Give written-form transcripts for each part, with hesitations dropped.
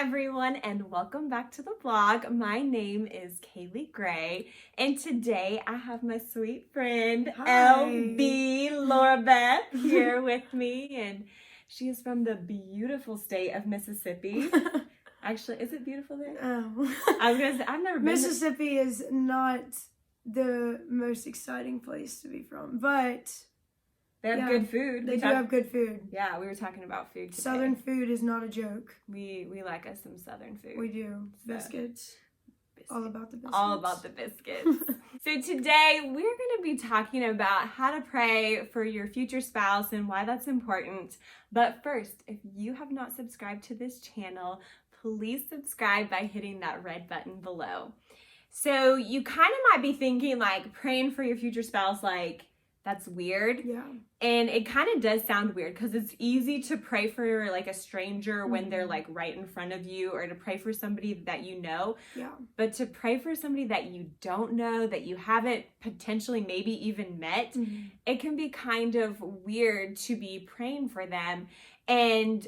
everyone, and welcome back to the vlog. My name is Kaley Gray, and today I have my sweet friend LB Laura Beth here with me, and she is from the beautiful state of Mississippi. Actually, is it beautiful there? Oh. I was gonna say, I've never been. Mississippi is not the most exciting place to be from, but They have good food. They do have good food. Yeah, we were talking about food today. Southern food is not a joke. We like us some Southern food. We do. Biscuits. All about the biscuits. All about the biscuits. So today we're going to be talking about how to pray for your future spouse and why that's important. But first, if you have not subscribed to this channel, please subscribe by hitting that red button below. So you kind of might be thinking like praying for your future spouse, like that's weird. Yeah. And it kind of does sound weird because it's easy to pray for like a stranger when they're like right in front of you, or to pray for somebody that you know. Yeah. But to pray for somebody that you don't know, that you haven't potentially maybe even met, it can be kind of weird to be praying for them. And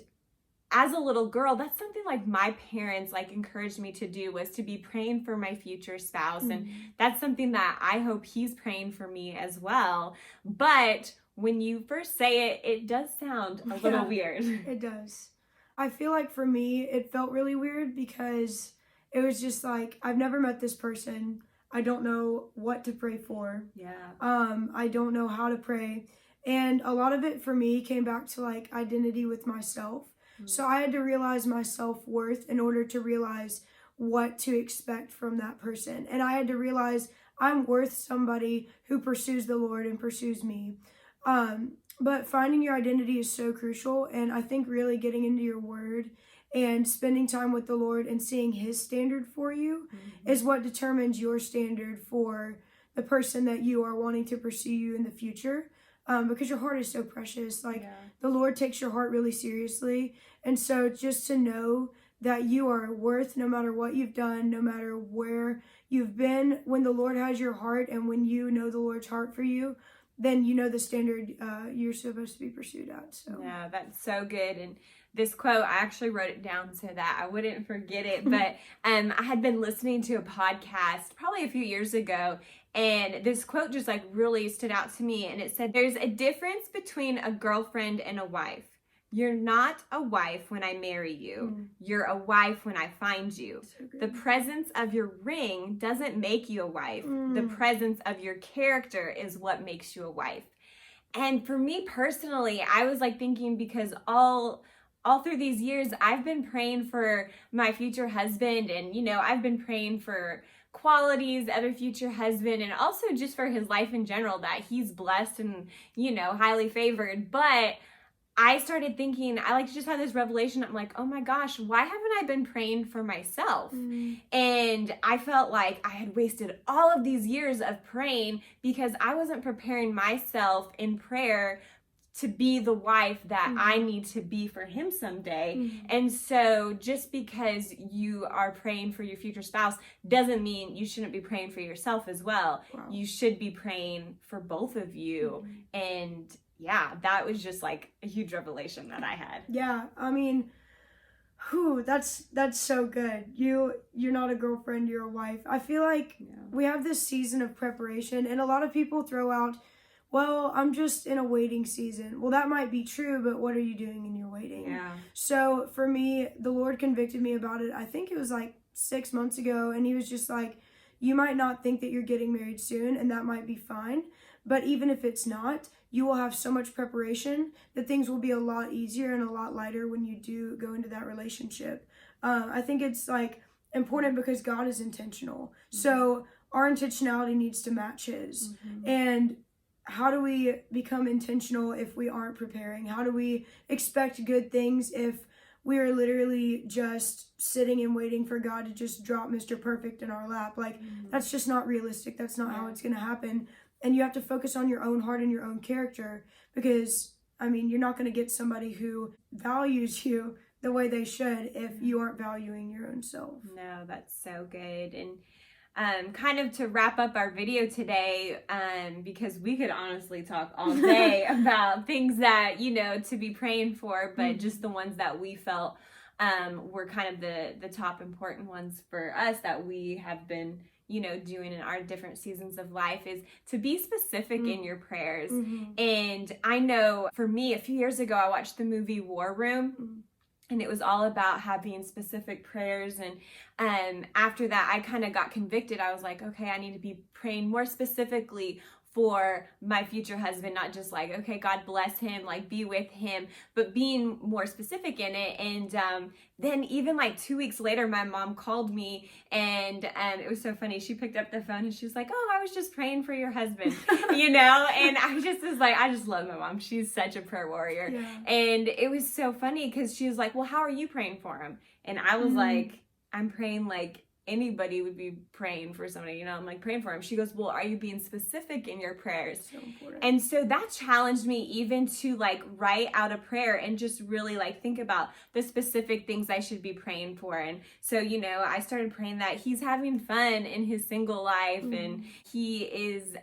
as a little girl, that's something like my parents like encouraged me to do, was to be praying for my future spouse. And that's something that I hope he's praying for me as well. But when you first say it, it does sound a little weird. It does. I feel like for me, it felt really weird because it was just like, I've never met this person. I don't know what to pray for. Yeah. I don't know how to pray. And a lot of it for me came back to like identity with myself. So I had to realize my self-worth in order to realize what to expect from that person. And I had to realize I'm worth somebody who pursues the Lord and pursues me. But finding your identity is so crucial. And I think really getting into your word and spending time with the Lord and seeing his standard for you is what determines your standard for the person that you are wanting to pursue you in the future. Because your heart is so precious. Like the Lord takes your heart really seriously. And so just to know that you are worth no matter what you've done, no matter where you've been, when the Lord has your heart and when you know the Lord's heart for you, then you know the standard you're supposed to be pursued at. So yeah, that's so good. And this quote, I actually wrote it down so that I wouldn't forget it. But I had been listening to a podcast probably a few years ago, and this quote just like really stood out to me. And it said, there's a difference between a girlfriend and a wife. You're not a wife when I marry you. You're a wife when I find you. So the presence of your ring doesn't make you a wife. The presence of your character is what makes you a wife. And for me personally, I was like thinking, because all through these years, I've been praying for my future husband, and, you know, I've been praying for qualities of a future husband, and also just for his life in general, that he's blessed and, you know, highly favored. But I started thinking, I like just had this revelation. I'm like, oh my gosh, why haven't I been praying for myself? And I felt like I had wasted all of these years of praying because I wasn't preparing myself in prayer to be the wife that I need to be for him someday. And so just because you are praying for your future spouse doesn't mean you shouldn't be praying for yourself as well. You should be praying for both of you. And yeah, that was just like a huge revelation that I had. Yeah, I mean, that's so good. You're not a girlfriend, you're a wife. I feel like we have this season of preparation, and a lot of people throw out, well, I'm just in a waiting season. Well, that might be true, but what are you doing in your waiting? Yeah. So for me, the Lord convicted me about it. I think it was like 6 months ago, and he was just like, you might not think that you're getting married soon, and that might be fine. But even if it's not, you will have so much preparation that things will be a lot easier and a lot lighter when you do go into that relationship. I think it's like important because God is intentional. So our intentionality needs to match his. And how do we become intentional if we aren't preparing? How do we expect good things if we are literally just sitting and waiting for God to just drop Mr. Perfect in our lap? Like, that's just not realistic. That's not how it's going to happen. And you have to focus on your own heart and your own character, because, I mean, you're not going to get somebody who values you the way they should if you aren't valuing your own self. No, that's so good. And kind of to wrap up our video today, because we could honestly talk all day about things that, you know, to be praying for, but just the ones that we felt were kind of the top important ones for us that we have been, doing in our different seasons of life, is to be specific in your prayers. And I know for me, a few years ago, I watched the movie War Room. And it was all about having specific prayers. And after that, I kind of got convicted. I was like, okay, I need to be praying more specifically for my future husband, not just like, okay, God bless him, like be with him, but being more specific in it. And then even like 2 weeks later, my mom called me, and it was so funny. She picked up the phone and she was like, oh, I was just praying for your husband, and I just was like, I just love my mom. She's such a prayer warrior. Yeah. And it was so funny because she was like, well, how are you praying for him? And I was like, I'm praying like anybody would be praying for somebody, I'm like praying for him. She goes, well, are you being specific in your prayers? So important. And so that challenged me even to like write out a prayer and just really like think about the specific things I should be praying for. And so, I started praying that he's having fun in his single life, and he is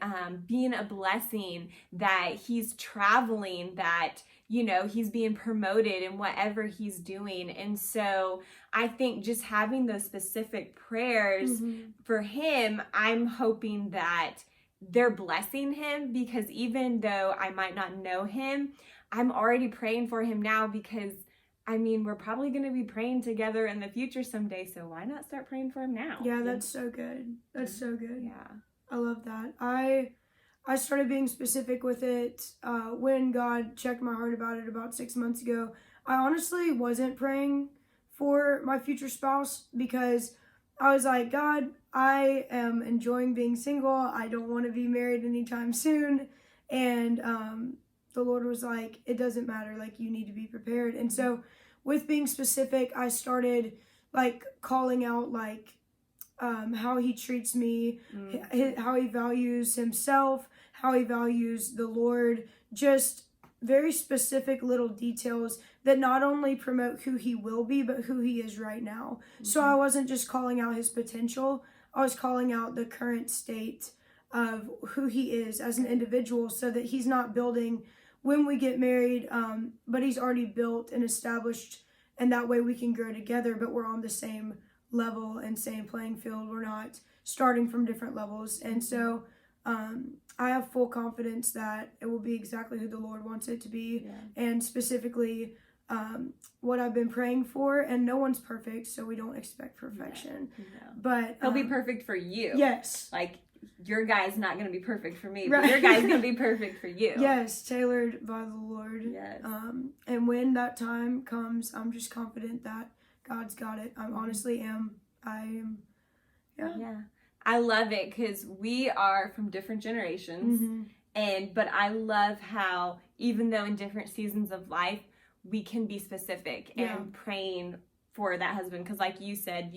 being a blessing, that he's traveling, that he's being promoted in whatever he's doing. And so I think just having those specific prayers for him, I'm hoping that they're blessing him, because even though I might not know him, I'm already praying for him now, because we're probably going to be praying together in the future someday. So why not start praying for him now? Yeah, that's so good. That's so good. Yeah. I love that. I started being specific with it when God checked my heart about it about 6 months ago. I honestly wasn't praying for my future spouse, because I was like, God, I am enjoying being single. I don't want to be married anytime soon. And the Lord was like, it doesn't matter. Like, you need to be prepared. And so with being specific, I started like calling out like how he treats me, how he values himself, how he values the Lord, just very specific little details that not only promote who he will be, but who he is right now. So I wasn't just calling out his potential, I was calling out the current state of who he is as an individual, so that he's not building when we get married, but he's already built and established, and that way we can grow together, but we're on the same level and same playing field. We're not starting from different levels. And so I have full confidence that it will be exactly who the Lord wants it to be, and specifically what I've been praying for. And no one's perfect, so we don't expect perfection. No. But he'll be perfect for you. Yes. Like, your guy's not going to be perfect for me, but your guy's going to be perfect for you. Yes, tailored by the Lord. Yes. And when that time comes, I'm just confident that God's got it. I honestly am. Yeah. I love it, because we are from different generations, but I love how even though in different seasons of life, we can be specific and praying for that husband, because like you said,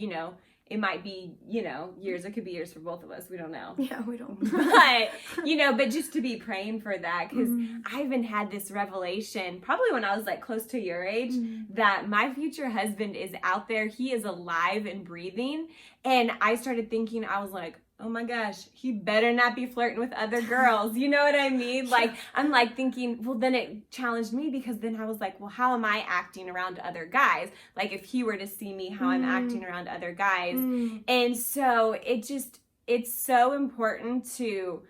it might be, years. It could be years for both of us. We don't know. Yeah, we don't. But just to be praying for that, because I even had this revelation probably when I was like close to your age, that my future husband is out there. He is alive and breathing. And I started thinking, I was like, oh my gosh, he better not be flirting with other girls. You know what I mean? Like, I'm like thinking, well, then it challenged me, because then I was like, well, how am I acting around other guys? Like, if he were to see me, how I'm acting around other guys. And so it's so important to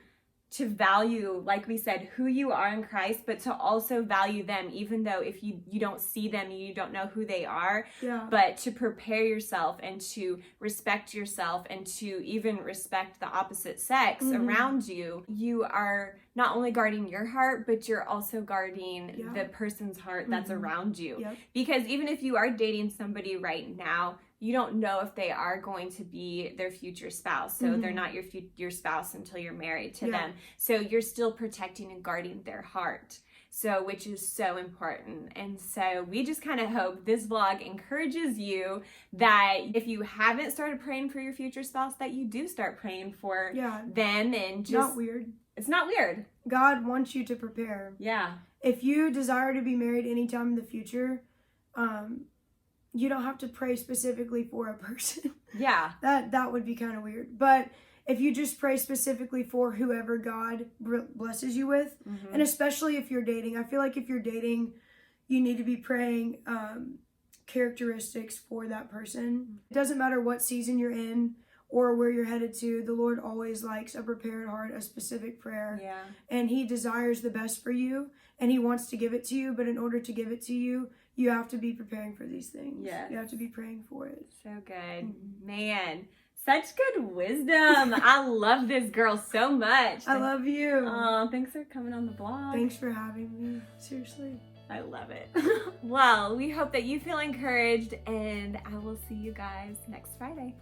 value, like we said, who you are in Christ, but to also value them, even though if you don't see them, you don't know who they are, but to prepare yourself and to respect yourself and to even respect the opposite sex around you. You are not only guarding your heart, but you're also guarding the person's heart that's around you. Because even if you are dating somebody right now, you don't know if they are going to be their future spouse. So they're not your spouse until you're married to them. So you're still protecting and guarding their heart. So, which is so important. And so we just kind of hope this vlog encourages you that if you haven't started praying for your future spouse, that you do start praying for them. And just not weird. It's not weird. God wants you to prepare. Yeah. If you desire to be married anytime in the future, you don't have to pray specifically for a person. Yeah. That would be kind of weird. But if you just pray specifically for whoever God blesses you with, and especially if you're dating, I feel like if you're dating, you need to be praying characteristics for that person. It doesn't matter what season you're in or where you're headed to. The Lord always likes a prepared heart, a specific prayer. Yeah. And he desires the best for you, and he wants to give it to you. But in order to give it to you, you have to be preparing for these things. Yes. You have to be praying for it. So good. Man, such good wisdom. I love this girl so much. I love you. Oh, thanks for coming on the blog. Thanks for having me. Seriously. I love it. Well, we hope that you feel encouraged, and I will see you guys next Friday.